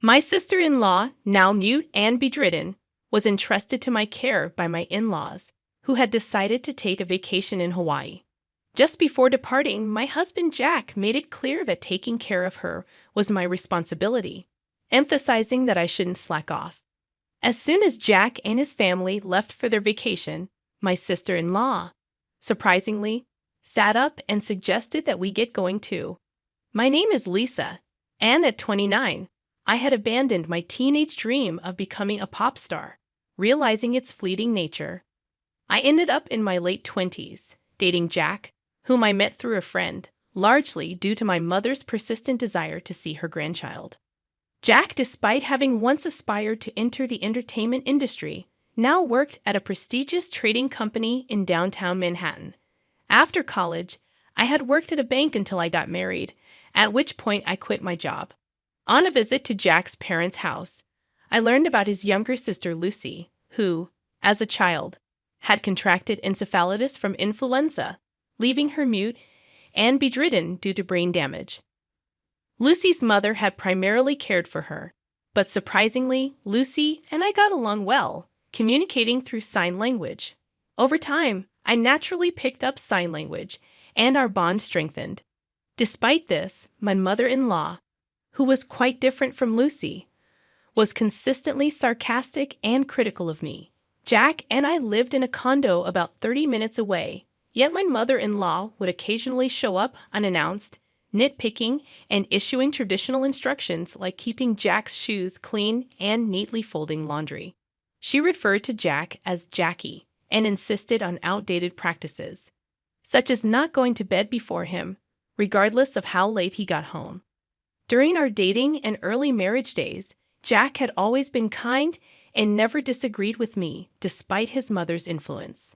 My sister-in-law, now mute and bedridden, was entrusted to my care by my in-laws, who had decided to take a vacation in Hawaii. Just before departing, my husband Jack made it clear that taking care of her was my responsibility, emphasizing that I shouldn't slack off. As soon as Jack and his family left for their vacation, my sister-in-law, surprisingly, sat up and suggested that we get going too. My name is Lisa, and at 29, I had abandoned my teenage dream of becoming a pop star, realizing its fleeting nature. I ended up in my late 20s, dating Jack, whom I met through a friend, largely due to my mother's persistent desire to see her grandchild. Jack, despite having once aspired to enter the entertainment industry, now worked at a prestigious trading company in downtown Manhattan. After college, I had worked at a bank until I got married, at which point I quit my job. On a visit to Jack's parents' house, I learned about his younger sister Lucy, who, as a child, had contracted encephalitis from influenza, leaving her mute and bedridden due to brain damage. Lucy's mother had primarily cared for her, but surprisingly, Lucy and I got along well, communicating through sign language. Over time, I naturally picked up sign language, and our bond strengthened. Despite this, my mother-in-law, who was quite different from Lucy, was consistently sarcastic and critical of me. Jack and I lived in a condo about 30 minutes away, yet my mother-in-law would occasionally show up unannounced, nitpicking and issuing traditional instructions like keeping Jack's shoes clean and neatly folding laundry. She referred to Jack as Jackie and insisted on outdated practices, such as not going to bed before him, regardless of how late he got home. During our dating and early marriage days, Jack had always been kind and never disagreed with me, despite his mother's influence.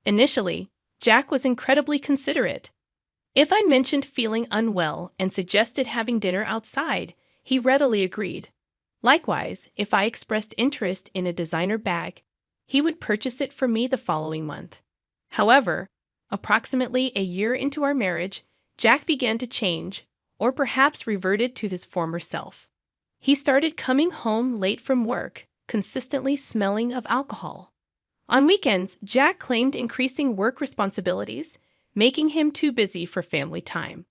Initially, Jack was incredibly considerate. If I mentioned feeling unwell and suggested having dinner outside, he readily agreed. Likewise, if I expressed interest in a designer bag, he would purchase it for me the following month. However, approximately a year into our marriage, Jack began to change, or perhaps reverted to his former self. He started coming home late from work, consistently smelling of alcohol. On weekends, Jack claimed increasing work responsibilities, making him too busy for family time.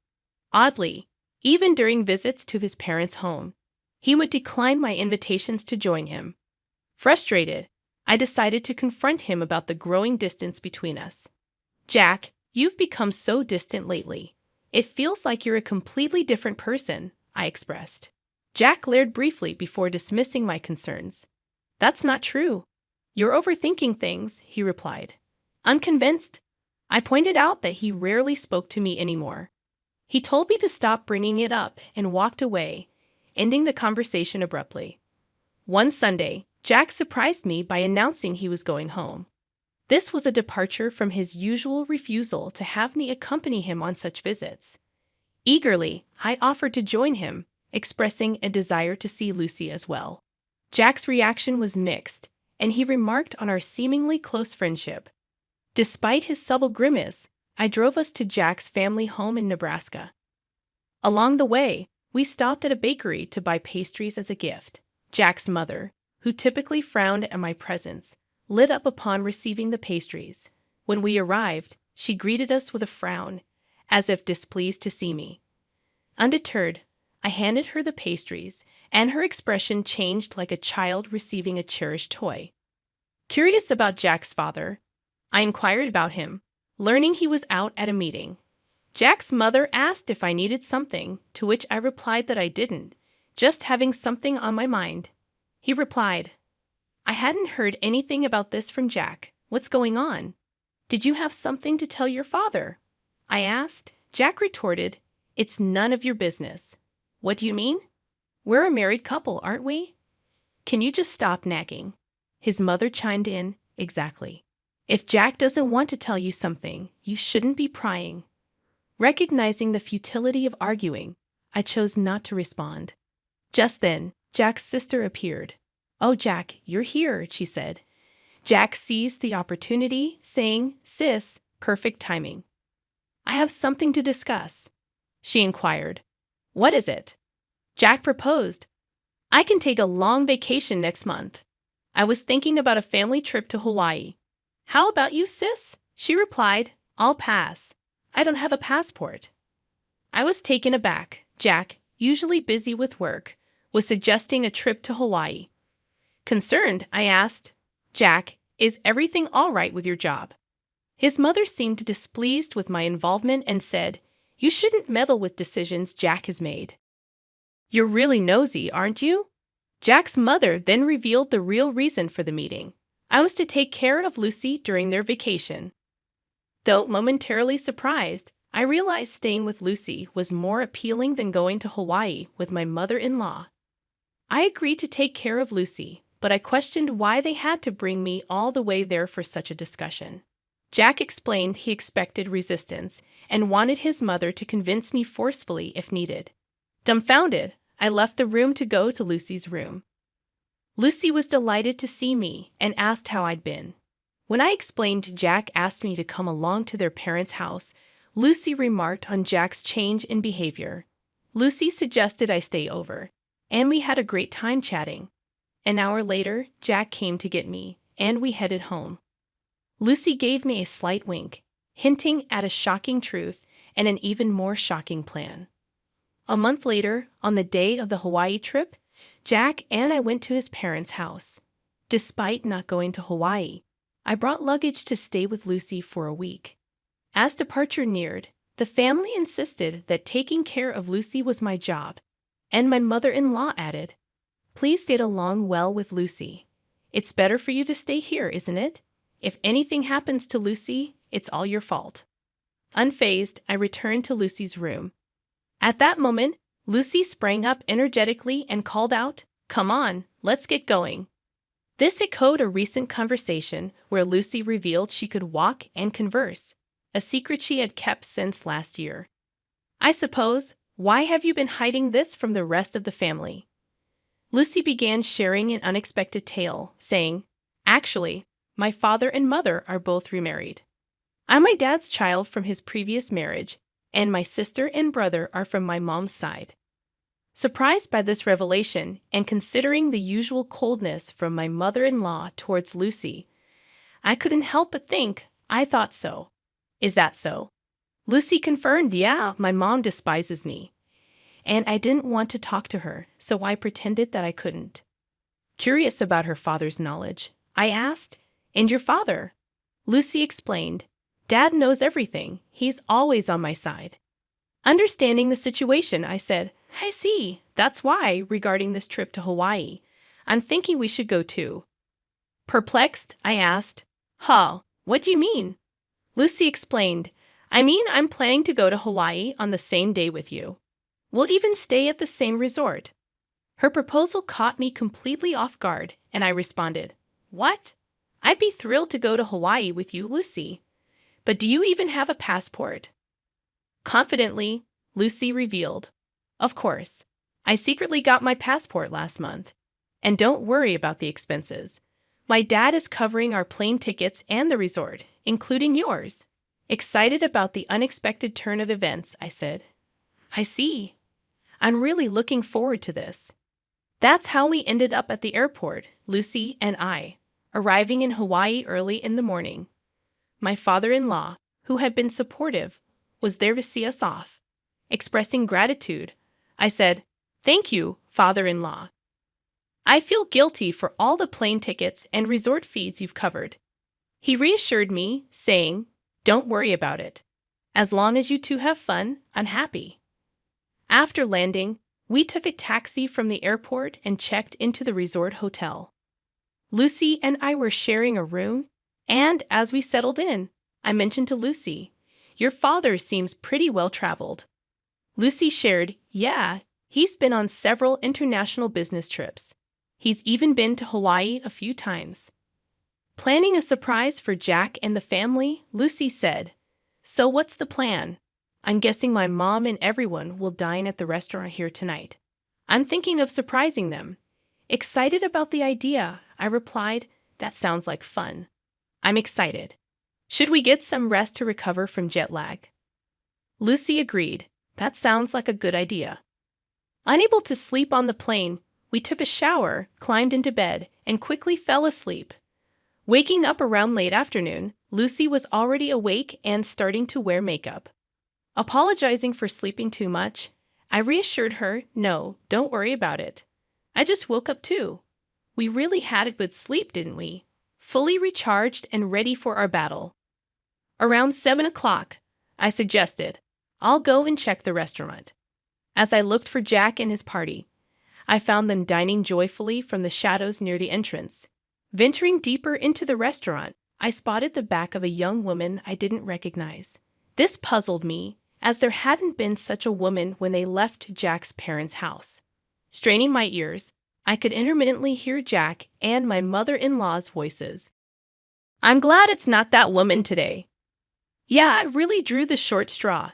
Oddly, even during visits to his parents' home, he would decline my invitations to join him. Frustrated, I decided to confront him about the growing distance between us. "Jack, you've become so distant lately. It feels like you're a completely different person," I expressed. Jack glared briefly before dismissing my concerns. "That's not true. You're overthinking things," he replied. Unconvinced, I pointed out that he rarely spoke to me anymore. He told me to stop bringing it up and walked away, ending the conversation abruptly. One Sunday, Jack surprised me by announcing he was going home. This was a departure from his usual refusal to have me accompany him on such visits. Eagerly, I offered to join him, expressing a desire to see Lucy as well. Jack's reaction was mixed, and he remarked on our seemingly close friendship. Despite his subtle grimace, I drove us to Jack's family home in Nebraska. Along the way, we stopped at a bakery to buy pastries as a gift. Jack's mother, who typically frowned at my presence, lit up upon receiving the pastries. When we arrived, she greeted us with a frown, as if displeased to see me. Undeterred, I handed her the pastries, and her expression changed like a child receiving a cherished toy. Curious about Jack's father, I inquired about him, learning he was out at a meeting. Jack's mother asked if I needed something, to which I replied that I didn't, just having something on my mind. He replied, "I hadn't heard anything about this from Jack. What's going on? Did you have something to tell your father?" I asked. Jack retorted, "It's none of your business." "What do you mean? We're a married couple, aren't we? Can you just stop nagging?" His mother chimed in, "Exactly. If Jack doesn't want to tell you something, you shouldn't be prying." Recognizing the futility of arguing, I chose not to respond. Just then, Jack's sister appeared. "Oh, Jack, you're here," she said. Jack seized the opportunity, saying, "Sis, perfect timing." "I have something to discuss," she inquired. "What is it?" Jack proposed. I can take a long vacation next month. I was thinking about a family trip to Hawaii. How about you, sis? She replied, I'll pass. I don't have a passport. I was taken aback. Jack, usually busy with work, was suggesting a trip to Hawaii. Concerned, I asked, Jack, is everything all right with your job? His mother seemed displeased with my involvement and said, You shouldn't meddle with decisions Jack has made. You're really nosy, aren't you? Jack's mother then revealed the real reason for the meeting. I was to take care of Lucy during their vacation. Though momentarily surprised, I realized staying with Lucy was more appealing than going to Hawaii with my mother-in-law. I agreed to take care of Lucy, but I questioned why they had to bring me all the way there for such a discussion. Jack explained he expected resistance and wanted his mother to convince me forcefully if needed. Dumbfounded, I left the room to go to Lucy's room. Lucy was delighted to see me and asked how I'd been. When I explained Jack asked me to come along to their parents' house, Lucy remarked on Jack's change in behavior. Lucy suggested I stay over, and we had a great time chatting. An hour later, Jack came to get me, and we headed home. Lucy gave me a slight wink, hinting at a shocking truth and an even more shocking plan. A month later, on the day of the Hawaii trip, Jack and I went to his parents' house. Despite not going to Hawaii, I brought luggage to stay with Lucy for a week. As departure neared, the family insisted that taking care of Lucy was my job, and my mother-in-law added, Please get along well with Lucy. It's better for you to stay here, isn't it? If anything happens to Lucy, it's all your fault. Unfazed, I returned to Lucy's room. At that moment, Lucy sprang up energetically and called out, Come on, let's get going. This echoed a recent conversation where Lucy revealed she could walk and converse, a secret she had kept since last year. I suppose, why have you been hiding this from the rest of the family? Lucy began sharing an unexpected tale, saying, Actually, my father and mother are both remarried. I'm my dad's child from his previous marriage, and my sister and brother are from my mom's side. Surprised by this revelation, and considering the usual coldness from my mother-in-law towards Lucy, I couldn't help but think, I thought so. Is that so? Lucy confirmed, Yeah, my mom despises me. And I didn't want to talk to her, so I pretended that I couldn't. Curious about her father's knowledge, I asked, And your father? Lucy explained, Dad knows everything. He's always on my side. Understanding the situation, I said, I see. That's why, regarding this trip to Hawaii, I'm thinking we should go too. Perplexed, I asked, what do you mean? Lucy explained, I mean I'm planning to go to Hawaii on the same day with you. We'll even stay at the same resort. Her proposal caught me completely off guard, and I responded, What? I'd be thrilled to go to Hawaii with you, Lucy. But do you even have a passport? Confidently, Lucy revealed, Of course. I secretly got my passport last month. And don't worry about the expenses. My dad is covering our plane tickets and the resort, including yours. Excited about the unexpected turn of events, I said. I see. I'm really looking forward to this. That's how we ended up at the airport, Lucy and I, arriving in Hawaii early in the morning. My father-in-law, who had been supportive, was there to see us off. Expressing gratitude, I said, Thank you, father-in-law. I feel guilty for all the plane tickets and resort fees you've covered. He reassured me, saying, Don't worry about it. As long as you two have fun, I'm happy. After landing, we took a taxi from the airport and checked into the resort hotel. Lucy and I were sharing a room, and as we settled in, I mentioned to Lucy, Your father seems pretty well-traveled. Lucy shared, Yeah, he's been on several international business trips. He's even been to Hawaii a few times. Planning a surprise for Jack and the family, Lucy said, So what's the plan? I'm guessing my mom and everyone will dine at the restaurant here tonight. I'm thinking of surprising them. Excited about the idea, I replied, That sounds like fun. I'm excited. Should we get some rest to recover from jet lag? Lucy agreed. That sounds like a good idea. Unable to sleep on the plane, We took a shower, climbed into bed, and quickly fell asleep. Waking up around late afternoon, Lucy was already awake and starting to wear makeup. Apologizing for sleeping too much, I reassured her, "No, don't worry about it. I just woke up too. We really had a good sleep, didn't we?" Fully recharged and ready for our battle. Around 7 o'clock, I suggested, "I'll go and check the restaurant." As I looked for Jack and his party, I found them dining joyfully from the shadows near the entrance. Venturing deeper into the restaurant, I spotted the back of a young woman I didn't recognize. This puzzled me, as there hadn't been such a woman when they left Jack's parents' house. Straining my ears, I could intermittently hear Jack and my mother-in-law's voices. "I'm glad it's not that woman today." "Yeah, I really drew the short straw.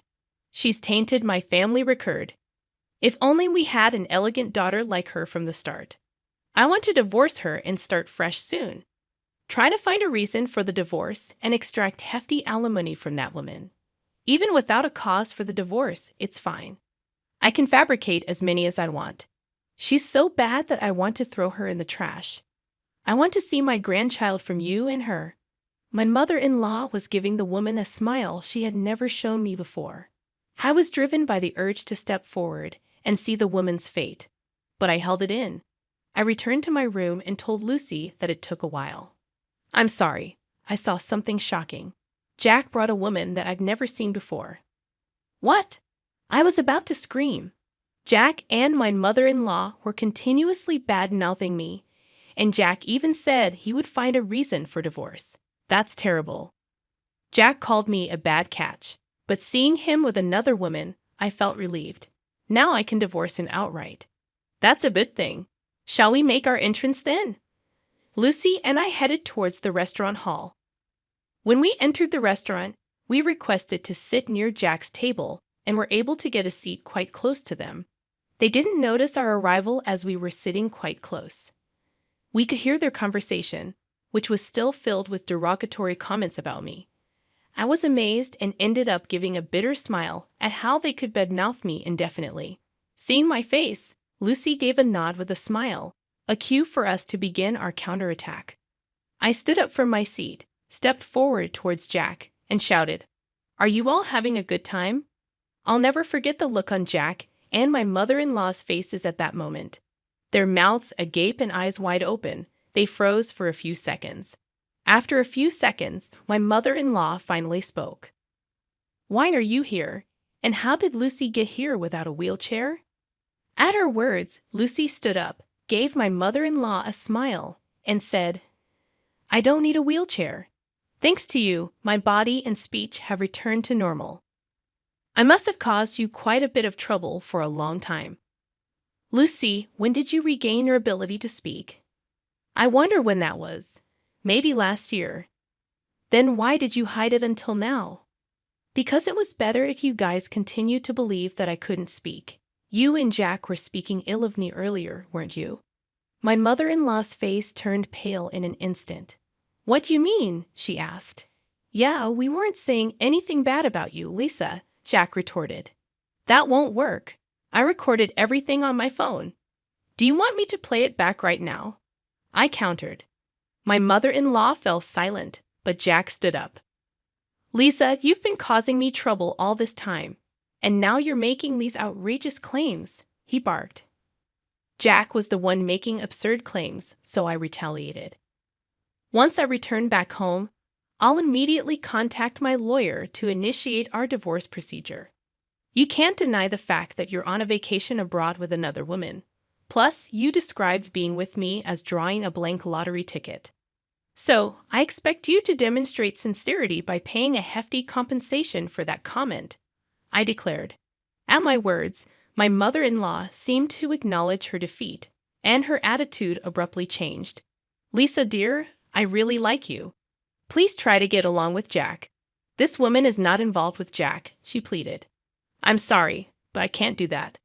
She's tainted my family record. If only we had an elegant daughter like her from the start. I want to divorce her and start fresh soon. Try to find a reason for the divorce and extract hefty alimony from that woman. Even without a cause for the divorce, it's fine. I can fabricate as many as I want. She's so bad that I want to throw her in the trash. I want to see my grandchild from you and her." My mother-in-law was giving the woman a smile she had never shown me before. I was driven by the urge to step forward and see the woman's fate, but I held it in. I returned to my room and told Lucy that it took a while. "I'm sorry, I saw something shocking. Jack brought a woman that I've never seen before." "What?" I was about to scream. Jack and my mother-in-law were continuously bad-mouthing me, and Jack even said he would find a reason for divorce. That's terrible. Jack called me a bad catch, but seeing him with another woman, I felt relieved. Now I can divorce him outright. That's a good thing. Shall we make our entrance then? Lucy and I headed towards the restaurant hall. When we entered the restaurant, we requested to sit near Jack's table and were able to get a seat quite close to them. They didn't notice our arrival as we were sitting quite close. We could hear their conversation, which was still filled with derogatory comments about me. I was amazed and ended up giving a bitter smile at how they could badmouth me indefinitely. Seeing my face, Lucy gave a nod with a smile, a cue for us to begin our counterattack. I stood up from my seat, stepped forward towards Jack, and shouted, "Are you all having a good time?" I'll never forget the look on Jack and my mother-in-law's faces at that moment. Their mouths agape and eyes wide open, they froze for a few seconds. After a few seconds, my mother-in-law finally spoke. "Why are you here? And how did Lucy get here without a wheelchair?" At her words, Lucy stood up, gave my mother-in-law a smile, and said, "I don't need a wheelchair. Thanks to you, my body and speech have returned to normal. I must have caused you quite a bit of trouble for a long time. Lucy, when did you regain your ability to speak?" "I wonder when that was. Maybe last year." "Then why did you hide it until now?" "Because it was better if you guys continued to believe that I couldn't speak. You and Jack were speaking ill of me earlier, weren't you?" My mother-in-law's face turned pale in an instant. "What do you mean?" she asked. "Yeah, we weren't saying anything bad about you, Lisa," Jack retorted. "That won't work. I recorded everything on my phone. Do you want me to play it back right now?" I countered. My mother-in-law fell silent, but Jack stood up. "Lisa, you've been causing me trouble all this time, and now you're making these outrageous claims," he barked. Jack was the one making absurd claims, so I retaliated. "Once I return back home, I'll immediately contact my lawyer to initiate our divorce procedure. You can't deny the fact that you're on a vacation abroad with another woman. Plus, you described being with me as drawing a blank lottery ticket. So, I expect you to demonstrate sincerity by paying a hefty compensation for that comment," I declared. At my words, my mother-in-law seemed to acknowledge her defeat, and her attitude abruptly changed. "Lisa, dear, I really like you. Please try to get along with Jack. This woman is not involved with Jack," she pleaded. "I'm sorry, but I can't do that.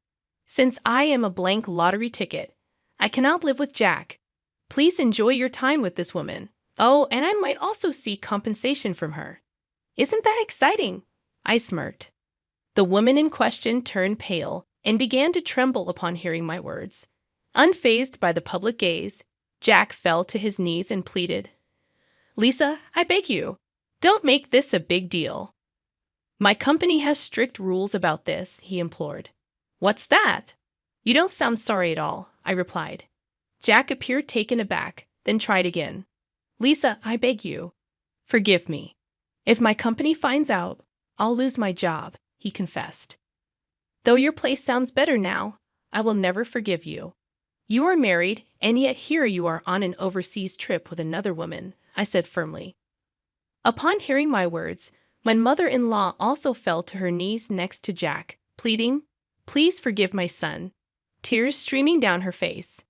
Since I am a blank lottery ticket, I cannot live with Jack. Please enjoy your time with this woman. Oh, and I might also seek compensation from her." "Isn't that exciting?" I smirked. The woman in question turned pale and began to tremble upon hearing my words. Unfazed by the public gaze, Jack fell to his knees and pleaded, "Lisa, I beg you, don't make this a big deal." "My company has strict rules about this," he implored. "What's that?" "You don't sound sorry at all," I replied. Jack appeared taken aback, then tried again. "Lisa, I beg you, forgive me. If my company finds out, I'll lose my job," he confessed. "Though your place sounds better now, I will never forgive you. You are married, and yet here you are on an overseas trip with another woman," I said firmly. Upon hearing my words, my mother-in-law also fell to her knees next to Jack, pleading, "Please forgive my son," tears streaming down her face.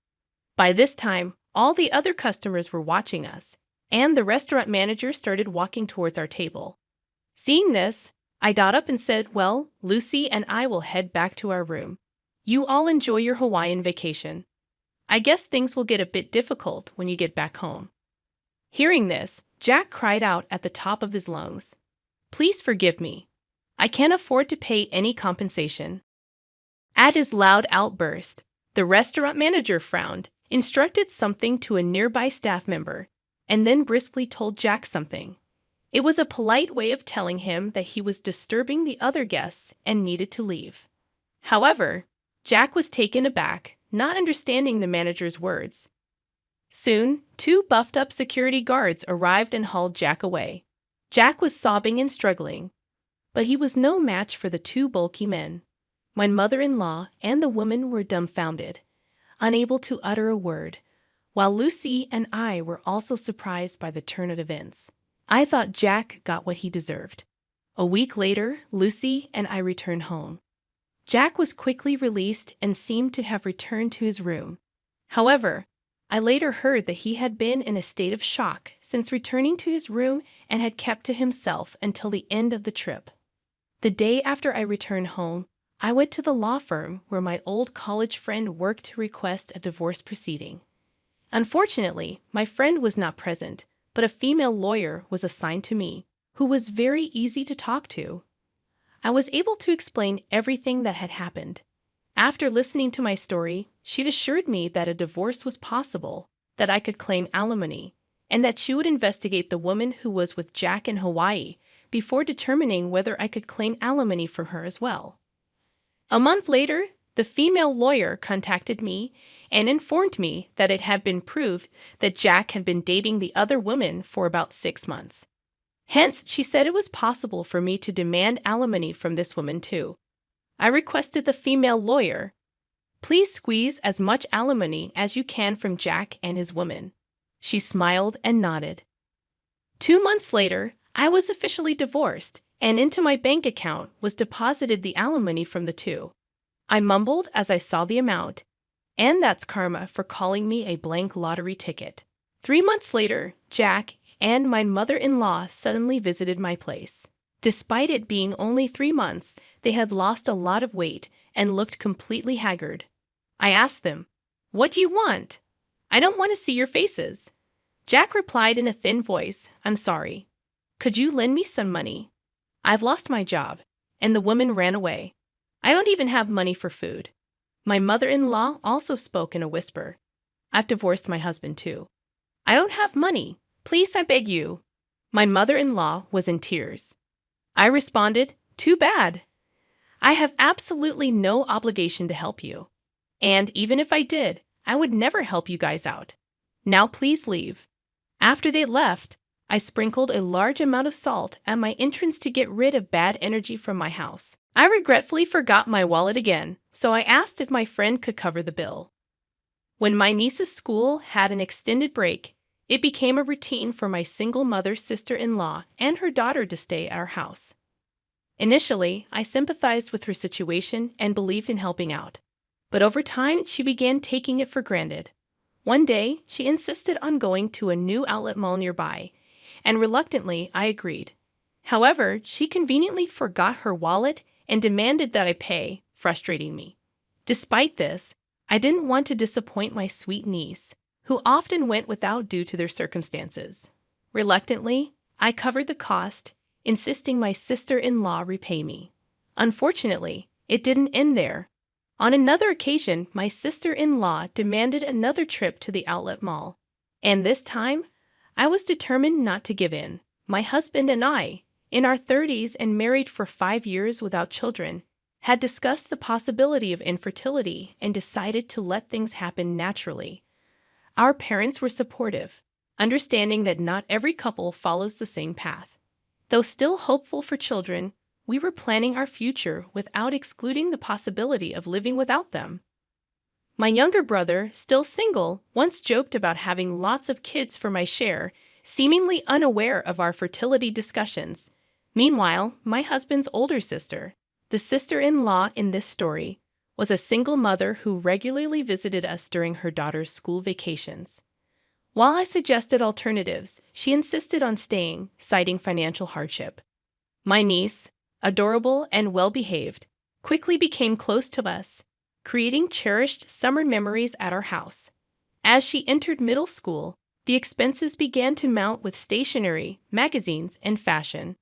By this time, all the other customers were watching us, and the restaurant manager started walking towards our table. Seeing this, I got up and said, "Well, Lucy and I will head back to our room. You all enjoy your Hawaiian vacation. I guess things will get a bit difficult when you get back home." Hearing this, Jack cried out at the top of his lungs, "Please forgive me. I can't afford to pay any compensation." At his loud outburst, the restaurant manager frowned, instructed something to a nearby staff member, and then briskly told Jack something. It was a polite way of telling him that he was disturbing the other guests and needed to leave. However, Jack was taken aback, not understanding the manager's words. Soon, 2 buffed-up security guards arrived and hauled Jack away. Jack was sobbing and struggling, but he was no match for the 2 bulky men. My mother-in-law and the woman were dumbfounded, unable to utter a word, while Lucy and I were also surprised by the turn of events. I thought Jack got what he deserved. A week later, Lucy and I returned home. Jack was quickly released and seemed to have returned to his room. However, I later heard that he had been in a state of shock since returning to his room and had kept to himself until the end of the trip. The day after I returned home, I went to the law firm where my old college friend worked to request a divorce proceeding. Unfortunately, my friend was not present, but a female lawyer was assigned to me, who was very easy to talk to. I was able to explain everything that had happened. After listening to my story, she'd assured me that a divorce was possible, that I could claim alimony, and that she would investigate the woman who was with Jack in Hawaii before determining whether I could claim alimony from her as well. A month later, the female lawyer contacted me and informed me that it had been proved that Jack had been dating the other woman for about 6 months. Hence, she said it was possible for me to demand alimony from this woman too. I requested the female lawyer, "Please squeeze as much alimony as you can from Jack and his woman." She smiled and nodded. 2 months later, I was officially divorced, and into my bank account was deposited the alimony from the 2. I mumbled as I saw the amount, and that's karma for calling me a blank lottery ticket. 3 months later, Jack and my mother-in-law suddenly visited my place. Despite it being only 3 months, they had lost a lot of weight and looked completely haggard. I asked them, "What do you want? I don't want to see your faces." Jack replied in a thin voice, "I'm sorry. Could you lend me some money? I've lost my job," and the woman ran away. "I don't even have money for food." My mother-in-law also spoke in a whisper. "I've divorced my husband too. I don't have money. Please, I beg you." My mother-in-law was in tears. I responded, "Too bad. I have absolutely no obligation to help you. And even if I did, I would never help you guys out. Now please leave." After they left, I sprinkled a large amount of salt at my entrance to get rid of bad energy from my house. I regretfully forgot my wallet again, so I asked if my friend could cover the bill. When my niece's school had an extended break, it became a routine for my single mother's sister-in-law and her daughter to stay at our house. Initially, I sympathized with her situation and believed in helping out. But over time, she began taking it for granted. One day, she insisted on going to a new outlet mall nearby, and reluctantly, I agreed. However, she conveniently forgot her wallet and demanded that I pay, frustrating me. Despite this, I didn't want to disappoint my sweet niece, who often went without due to their circumstances. Reluctantly, I covered the cost, insisting my sister-in-law repay me. Unfortunately, it didn't end there. On another occasion, my sister-in-law demanded another trip to the outlet mall. And this time, I was determined not to give in. My husband and I, in our 30s and married for 5 years without children, had discussed the possibility of infertility and decided to let things happen naturally. Our parents were supportive, understanding that not every couple follows the same path. Though still hopeful for children, we were planning our future without excluding the possibility of living without them. My younger brother, still single, once joked about having lots of kids for my share, seemingly unaware of our fertility discussions. Meanwhile, my husband's older sister, the sister-in-law in this story, was a single mother who regularly visited us during her daughter's school vacations. While I suggested alternatives, she insisted on staying, citing financial hardship. My niece, adorable and well-behaved, quickly became close to us, creating cherished summer memories at our house. As she entered middle school, the expenses began to mount with stationery, magazines, and fashion.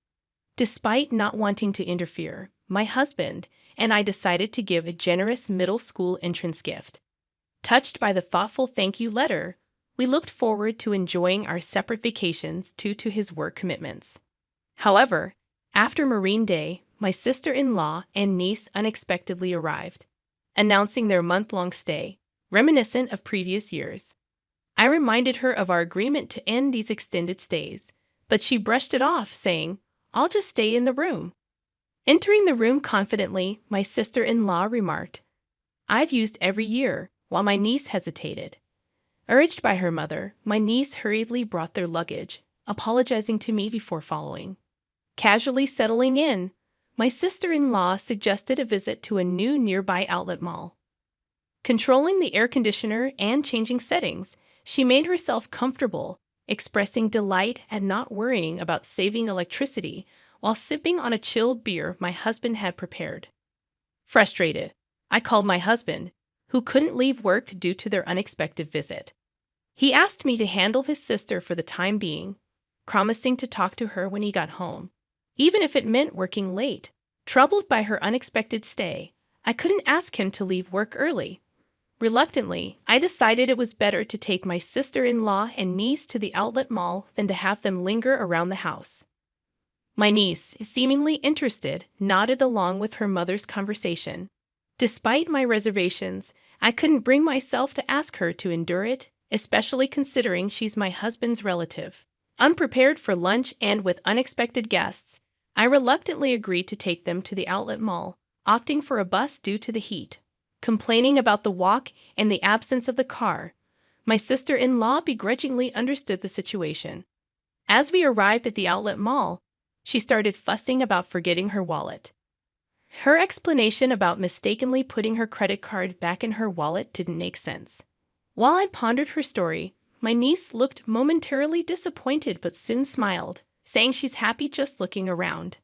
Despite not wanting to interfere, my husband and I decided to give a generous middle school entrance gift. Touched by the thoughtful thank you letter, we looked forward to enjoying our separate vacations due to his work commitments. However, after Marine Day, my sister-in-law and niece unexpectedly arrived, announcing their month-long stay, reminiscent of previous years. I reminded her of our agreement to end these extended stays, but she brushed it off, saying, "I'll just stay in the room." Entering the room confidently, my sister-in-law remarked, "I've used every year," while my niece hesitated. Urged by her mother, my niece hurriedly brought their luggage, apologizing to me before following. Casually settling in, my sister-in-law suggested a visit to a new nearby outlet mall. Controlling the air conditioner and changing settings, she made herself comfortable, expressing delight at not worrying about saving electricity while sipping on a chilled beer my husband had prepared. Frustrated, I called my husband, who couldn't leave work due to their unexpected visit. He asked me to handle his sister for the time being, promising to talk to her when he got home, even if it meant working late. Troubled by her unexpected stay, I couldn't ask him to leave work early. Reluctantly, I decided it was better to take my sister-in-law and niece to the outlet mall than to have them linger around the house. My niece, seemingly interested, nodded along with her mother's conversation. Despite my reservations, I couldn't bring myself to ask her to endure it, especially considering she's my husband's relative. Unprepared for lunch and with unexpected guests, I reluctantly agreed to take them to the outlet mall, opting for a bus due to the heat. Complaining about the walk and the absence of the car, my sister-in-law begrudgingly understood the situation. As we arrived at the outlet mall, she started fussing about forgetting her wallet. Her explanation about mistakenly putting her credit card back in her wallet didn't make sense. While I pondered her story, my niece looked momentarily disappointed but soon smiled, saying she's happy just looking around.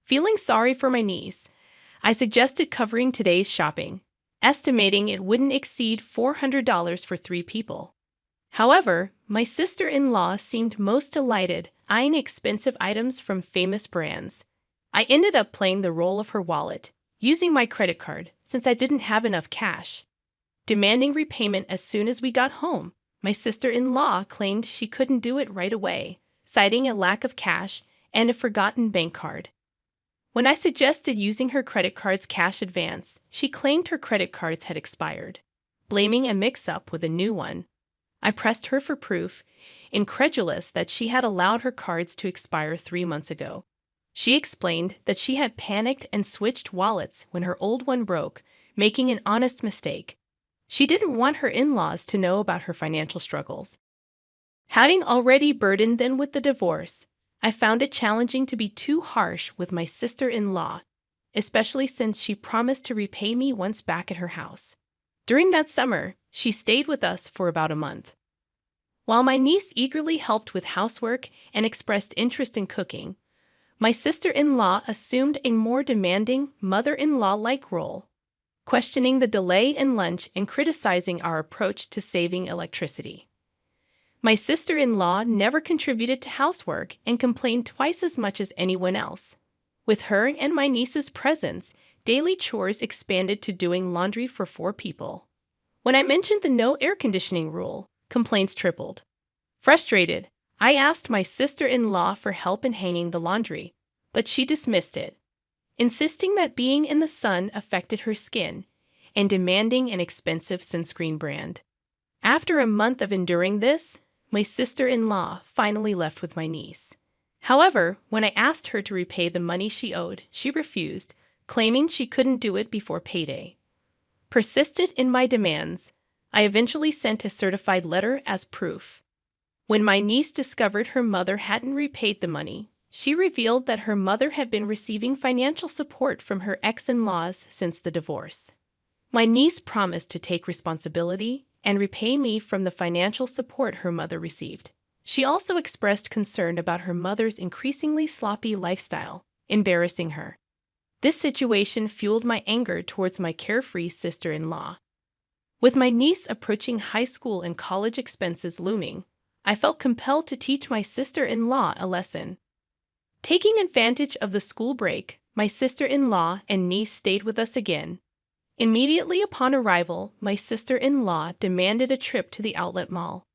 Feeling sorry for my niece, I suggested covering today's shopping, estimating it wouldn't exceed $400 for 3 people. However, my sister-in-law seemed most delighted, eyeing expensive items from famous brands. I ended up playing the role of her wallet, using my credit card since I didn't have enough cash. Demanding repayment as soon as we got home, my sister-in-law claimed she couldn't do it right away, citing a lack of cash and a forgotten bank card. When I suggested using her credit card's cash advance, she claimed her credit cards had expired, blaming a mix-up with a new one. I pressed her for proof, incredulous that she had allowed her cards to expire 3 months ago. She explained that she had panicked and switched wallets when her old one broke, making an honest mistake. She didn't want her in-laws to know about her financial struggles. Having already burdened them with the divorce, I found it challenging to be too harsh with my sister-in-law, especially since she promised to repay me once back at her house. During that summer, she stayed with us for about a month. While my niece eagerly helped with housework and expressed interest in cooking, my sister-in-law assumed a more demanding mother-in-law-like role, questioning the delay in lunch and criticizing our approach to saving electricity. My sister-in-law never contributed to housework and complained twice as much as anyone else. With her and my niece's presence, daily chores expanded to doing laundry for 4 people. When I mentioned the no air conditioning rule, complaints tripled. Frustrated, I asked my sister-in-law for help in hanging the laundry, but she dismissed it, insisting that being in the sun affected her skin and demanding an expensive sunscreen brand. After a month of enduring this, my sister-in-law finally left with my niece. However, when I asked her to repay the money she owed, she refused, claiming she couldn't do it before payday. Persistent in my demands, I eventually sent a certified letter as proof. When my niece discovered her mother hadn't repaid the money, she revealed that her mother had been receiving financial support from her ex-in-laws since the divorce. My niece promised to take responsibility and repay me from the financial support her mother received. She also expressed concern about her mother's increasingly sloppy lifestyle, embarrassing her. This situation fueled my anger towards my carefree sister-in-law. With my niece approaching high school and college expenses looming, I felt compelled to teach my sister-in-law a lesson. Taking advantage of the school break, my sister-in-law and niece stayed with us again. Immediately upon arrival, my sister-in-law demanded a trip to the outlet mall,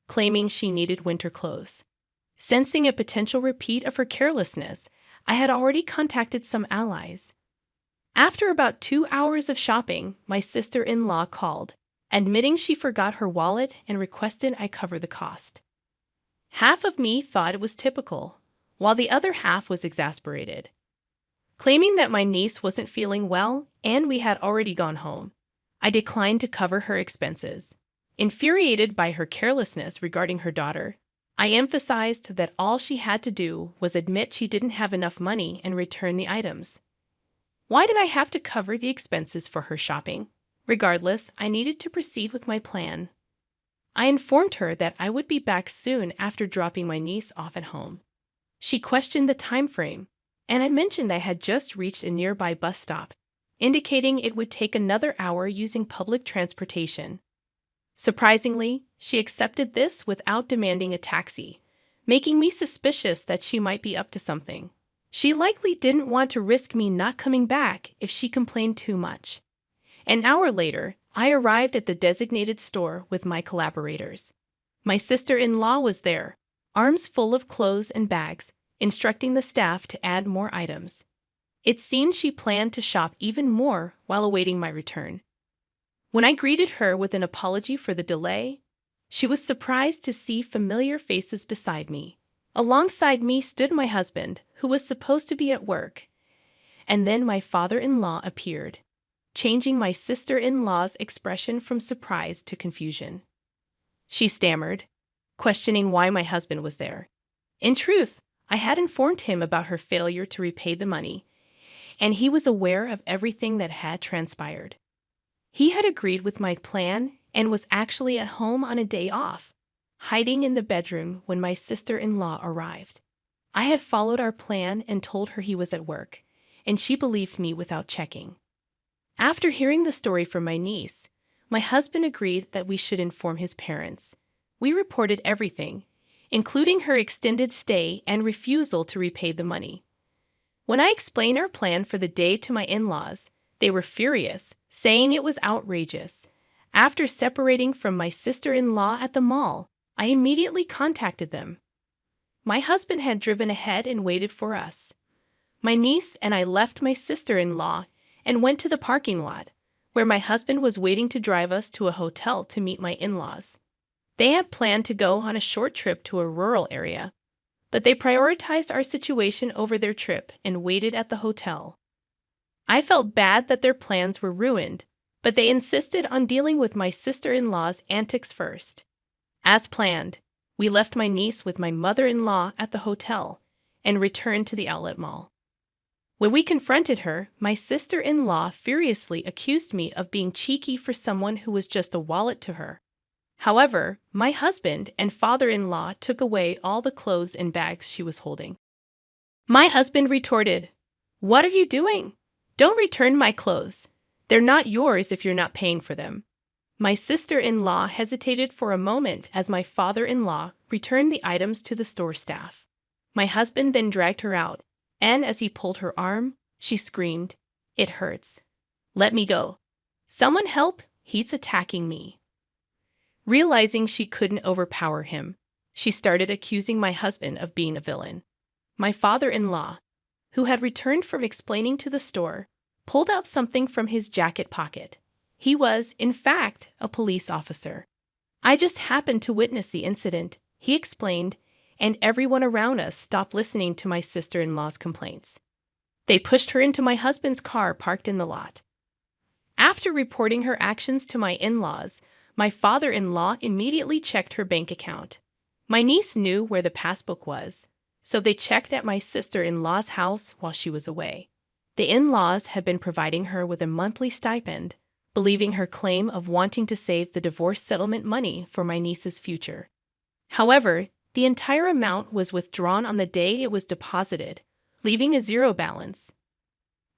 claiming she needed winter clothes. Sensing a potential repeat of her carelessness, I had already contacted some allies. After about 2 hours of shopping, my sister-in-law called, admitting she forgot her wallet and requested I cover the cost. Half of me thought it was typical, while the other half was exasperated. Claiming that my niece wasn't feeling well and we had already gone home, I declined to cover her expenses. Infuriated by her carelessness regarding her daughter, I emphasized that all she had to do was admit she didn't have enough money and return the items. Why did I have to cover the expenses for her shopping? Regardless, I needed to proceed with my plan. I informed her that I would be back soon after dropping my niece off at home. She questioned the time frame, and I mentioned I had just reached a nearby bus stop, indicating it would take another hour using public transportation. Surprisingly, she accepted this without demanding a taxi, making me suspicious that she might be up to something. She likely didn't want to risk me not coming back if she complained too much. An hour later, I arrived at the designated store with my collaborators. My sister-in-law was there, arms full of clothes and bags, instructing the staff to add more items. It seemed she planned to shop even more while awaiting my return. When I greeted her with an apology for the delay, she was surprised to see familiar faces beside me. Alongside me stood my husband, who was supposed to be at work, and then my father-in-law appeared, changing my sister-in-law's expression from surprise to confusion. She stammered, questioning why my husband was there. In truth, I had informed him about her failure to repay the money, and he was aware of everything that had transpired. He had agreed with my plan and was actually at home on a day off, hiding in the bedroom when my sister-in-law arrived. I had followed our plan and told her he was at work, and she believed me without checking. After hearing the story from my niece, my husband agreed that we should inform his parents. We reported everything, including her extended stay and refusal to repay the money. When I explained our plan for the day to my in-laws, they were furious, saying it was outrageous. After separating from my sister-in-law at the mall, I immediately contacted them. My husband had driven ahead and waited for us. My niece and I left my sister-in-law and went to the parking lot, where my husband was waiting to drive us to a hotel to meet my in-laws. They had planned to go on a short trip to a rural area, but they prioritized our situation over their trip and waited at the hotel. I felt bad that their plans were ruined, but they insisted on dealing with my sister-in-law's antics first. As planned, we left my niece with my mother-in-law at the hotel and returned to the outlet mall. When we confronted her, my sister-in-law furiously accused me of being cheeky for someone who was just a wallet to her. However, my husband and father-in-law took away all the clothes and bags she was holding. My husband retorted, "What are you doing? Don't return my clothes. They're not yours if you're not paying for them." My sister-in-law hesitated for a moment as my father-in-law returned the items to the store staff. My husband then dragged her out, and as he pulled her arm, she screamed, It hurts. Let me go. Someone help, he's attacking me. Realizing she couldn't overpower him, she started accusing my husband of being a villain. My father-in-law, who had returned from explaining to the store, pulled out something from his jacket pocket. He was, in fact, a police officer. I just happened to witness the incident, he explained, and everyone around us stopped listening to my sister-in-law's complaints. They pushed her into my husband's car parked in the lot. After reporting her actions to my in-laws, my father-in-law immediately checked her bank account. My niece knew where the passbook was, so they checked at my sister-in-law's house while she was away. The in-laws had been providing her with a monthly stipend, believing her claim of wanting to save the divorce settlement money for my niece's future. However, the entire amount was withdrawn on the day it was deposited, leaving a zero balance.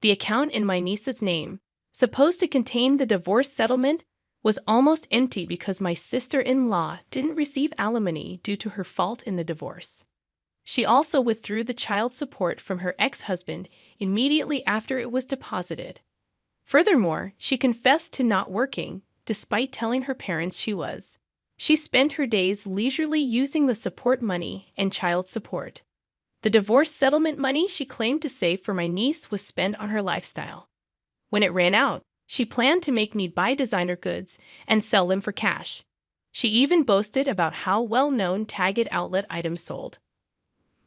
The account in my niece's name, supposed to contain the divorce settlement, was almost empty because my sister-in-law didn't receive alimony due to her fault in the divorce. She also withdrew the child support from her ex-husband immediately after it was deposited. Furthermore, she confessed to not working, despite telling her parents she was. She spent her days leisurely using the support money and child support. The divorce settlement money she claimed to save for my niece was spent on her lifestyle. When it ran out, she planned to make me buy designer goods and sell them for cash. She even boasted about how well-known Target outlet items sold.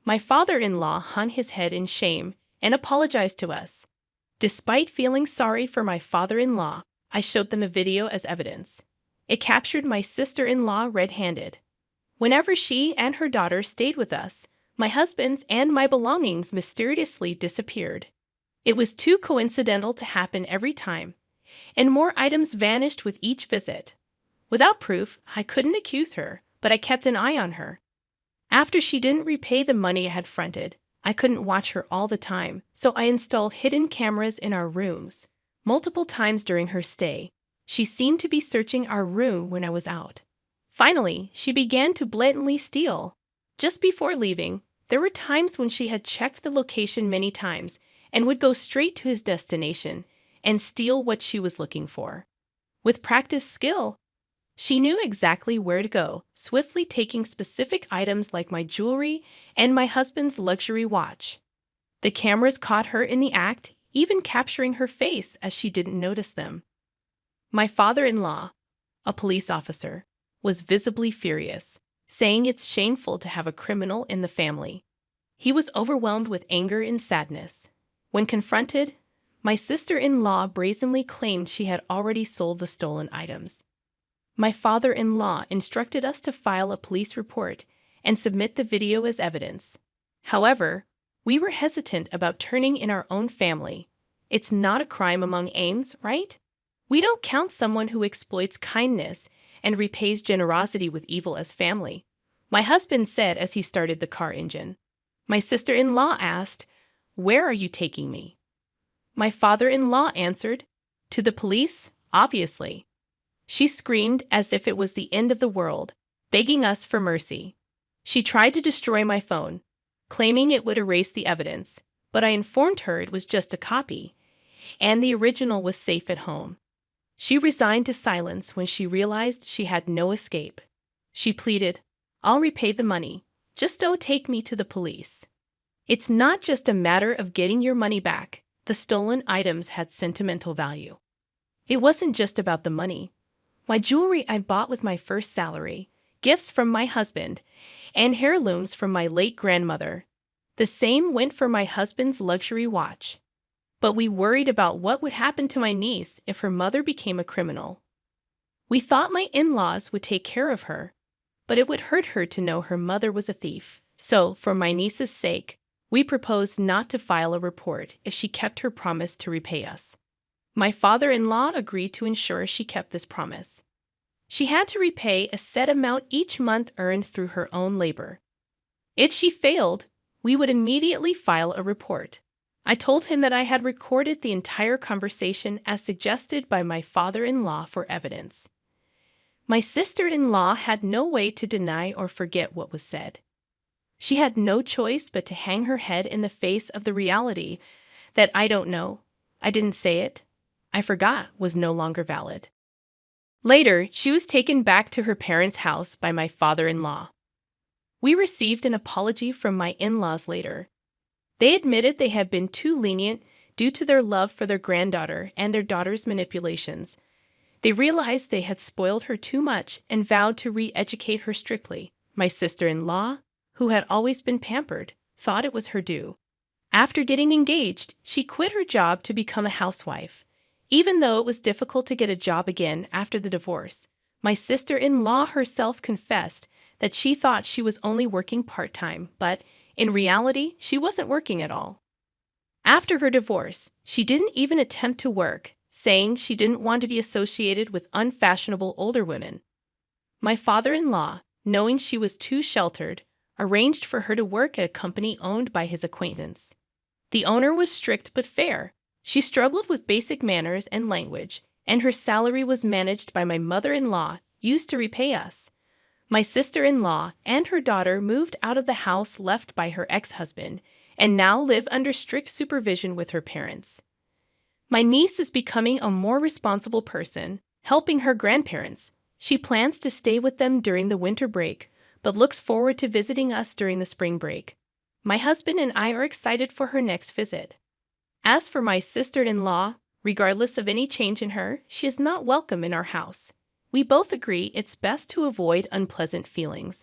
My father-in-law hung his head in shame and apologized to us. Despite feeling sorry for my father-in-law, I showed them a video as evidence. It captured my sister-in-law red-handed. Whenever she and her daughter stayed with us, my husband's and my belongings mysteriously disappeared. It was too coincidental to happen every time, and more items vanished with each visit. Without proof, I couldn't accuse her, but I kept an eye on her. After she didn't repay the money I had fronted, I couldn't watch her all the time, so I installed hidden cameras in our rooms. Multiple times during her stay, she seemed to be searching our room when I was out. Finally, she began to blatantly steal. Just before leaving, there were times when she had checked the location many times and would go straight to his destination and steal what she was looking for. With practiced skill, she knew exactly where to go, swiftly taking specific items like my jewelry and my husband's luxury watch. The cameras caught her in the act, even capturing her face as she didn't notice them. My father-in-law, a police officer, was visibly furious, saying it's shameful to have a criminal in the family. He was overwhelmed with anger and sadness. When confronted, my sister-in-law brazenly claimed she had already sold the stolen items. My father-in-law instructed us to file a police report and submit the video as evidence. However, we were hesitant about turning in our own family. It's not a crime among AIMs, right? We don't count someone who exploits kindness and repays generosity with evil as family, my husband said as he started the car engine. My sister-in-law asked, "Where are you taking me?" My father-in-law answered, "To the police, obviously." She screamed as if it was the end of the world, begging us for mercy. She tried to destroy my phone, claiming it would erase the evidence, but I informed her it was just a copy, and the original was safe at home. She resigned to silence when she realized she had no escape. She pleaded, "I'll repay the money. Just don't take me to the police." It's not just a matter of getting your money back. The stolen items had sentimental value. It wasn't just about the money. My jewelry I bought with my first salary, gifts from my husband, and heirlooms from my late grandmother. The same went for my husband's luxury watch. But we worried about what would happen to my niece if her mother became a criminal. We thought my in-laws would take care of her, but it would hurt her to know her mother was a thief. So, for my niece's sake, we proposed not to file a report if she kept her promise to repay us. My father-in-law agreed to ensure she kept this promise. She had to repay a set amount each month earned through her own labor. If she failed, we would immediately file a report. I told him that I had recorded the entire conversation as suggested by my father-in-law for evidence. My sister-in-law had no way to deny or forget what was said. She had no choice but to hang her head in the face of the reality that I don't know, I didn't say it. I forgot was no longer valid. Later, she was taken back to her parents' house by my father-in-law. We received an apology from my in-laws later. They admitted they had been too lenient due to their love for their granddaughter and their daughter's manipulations. They realized they had spoiled her too much and vowed to re-educate her strictly. My sister-in-law, who had always been pampered, thought it was her due. After getting engaged, she quit her job to become a housewife. Even though it was difficult to get a job again after the divorce, my sister-in-law herself confessed that she thought she was only working part-time, but in reality, she wasn't working at all. After her divorce, she didn't even attempt to work, saying she didn't want to be associated with unfashionable older women. My father-in-law, knowing she was too sheltered, arranged for her to work at a company owned by his acquaintance. The owner was strict but fair. She struggled with basic manners and language, and her salary was managed by my mother-in-law, used to repay us. My sister-in-law and her daughter moved out of the house left by her ex-husband and now live under strict supervision with her parents. My niece is becoming a more responsible person, helping her grandparents. She plans to stay with them during the winter break, but looks forward to visiting us during the spring break. My husband and I are excited for her next visit. As for my sister-in-law, regardless of any change in her, she is not welcome in our house. We both agree it's best to avoid unpleasant feelings.